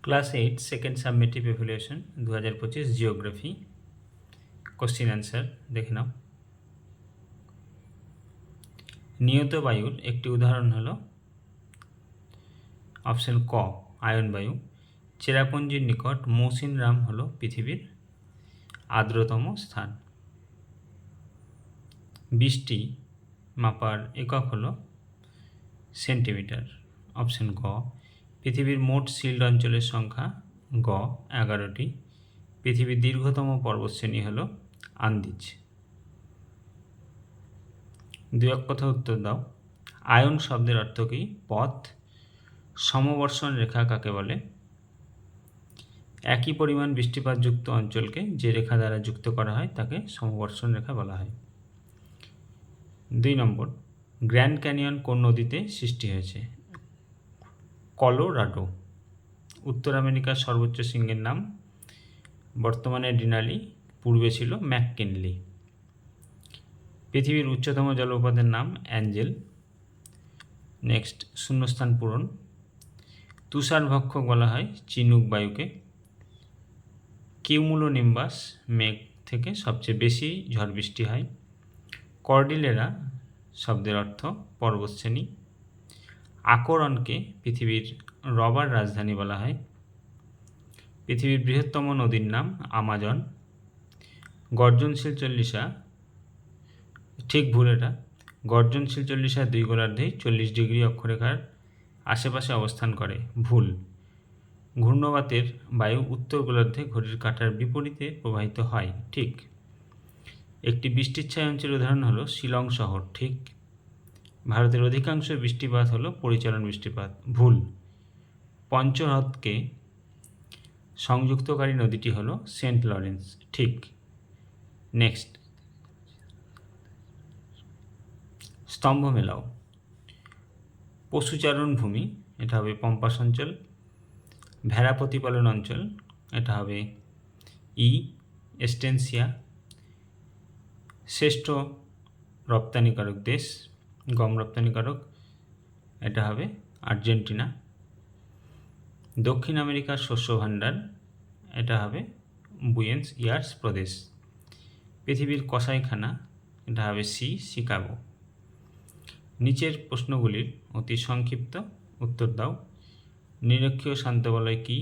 Class 8 second সাবমিটিভ evaluation 2025 geography question answer দেখে নাও। নিয়ত বায়ুর একটি উদাহরণ হলো অপশন ক আয়ন বায়ু। চেরাপুঞ্জির নিকট মৌসিনরাম হলো পৃথিবীর আর্দ্রতম স্থান। বৃষ্টি মাপার একক হলো সেন্টিমিটার। অপশন গ পৃথিবীর মোট শিল্ড অঞ্চলের সংখ্যা গ 11টি। পৃথিবীর দীর্ঘতম পর্বতশ্রেণী হল আন্দিজ। দুই এক কথা উত্তর দাও। আয়ন শব্দের অর্থ কী? পথ। সমবর্ষণ রেখা কাকে বলে? একই পরিমাণ বৃষ্টিপাতযুক্ত অঞ্চলকে যে রেখা দ্বারা যুক্ত করা হয় তাকে সমবর্ষণ রেখা বলা হয়। 2 নম্বর, গ্র্যান্ড ক্যানিয়ন কোন নদীতে সৃষ্টি হয়েছে? কলোরাডো। উত্তর আমেরিকার সর্বোচ্চ শৃঙ্গের নাম বর্তমানে ডিনালি, পূর্বে ছিল ম্যাককিনলি। পৃথিবীর উচ্চতম জলপ্রপাতের নাম অ্যাঞ্জেল। নেক্সট, শূন্যস্থান পূরণ। তুষারভক্ষক বলা হয় চিনুক বায়ুকে। কিউমুলোনিম্বাস মেঘ থেকে সবচেয়ে বেশি ঝড় বৃষ্টি হয়। কর্ডিলেরা শব্দের অর্থ পর্বতশ্রেণী। আকরনকে পৃথিবীর রবার রাজধানী বলা হয়। পৃথিবীর বৃহত্তম নদীর নাম আমাজন। গর্জনশীল চল্লিশা, ঠিক ভুল এটা, গর্জনশীল চল্লিশা দুই গোলার্ধেই 40 ডিগ্রি অক্ষরেখার আশেপাশে অবস্থান করে, ভুল। ঘূর্ণবাতের বায়ু উত্তর গোলার্ধে ঘড়ির কাঁটার বিপরীতে প্রবাহিত হয়, ঠিক। একটি বৃষ্টিচ্ছায় অঞ্চলের উদাহরণ হলো শিলং শহর, ঠিক। ভারতের অধিকাংশ বৃষ্টিপাত হলো পরিচালন বৃষ্টিপাত, ভুল। পঞ্চহ্রদকে সংযুক্তকারী নদীটি হলো সেন্ট লরেন্স, ঠিক। নেক্সট, স্তম্ভ মেলাও। পশুচারণ ভূমি, এটা হবে পম্পাস অঞ্চল। ভেড়া প্রতিপালন অঞ্চল, এটা হবে এস্টেন্সিয়া। শ্রেষ্ঠ রপ্তানিকারক দেশ, গম রপ্তানিকারক, এটা হবে আর্জেন্টিনা। দক্ষিণ আমেরিকার শস্য ভাণ্ডার, এটা হবে বুয়েন্স ইয়ার্স প্রদেশ। পৃথিবীর কসাইখানা, এটা হবে শিকাগো। নিচের প্রশ্নগুলির অতি সংক্ষিপ্ত উত্তর দাও। নিরক্ষীয় শান্ত বলয় কী?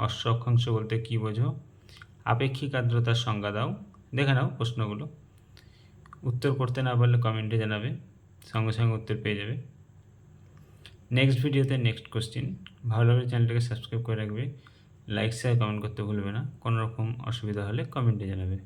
অশ্ব অক্ষাংশ বলতে কী বোঝো? আপেক্ষিক আর্দ্রতার সংজ্ঞা দাও। দেখে নাও প্রশ্নগুলো। উত্তর করতে না পারলে কমেন্টে জানাবে, সঙ্গে সঙ্গে উত্তর পেয়ে যাবে। নেক্সট ভিডিওতে নেক্সট কোশ্চেন। ভালো লাগলে চ্যানেলটাকে সাবস্ক্রাইব করে রাখবে, লাইক শেয়ার কমেন্ট করতে ভুলবে না। কোনো রকম অসুবিধা হলে কমেন্টে জানাবে।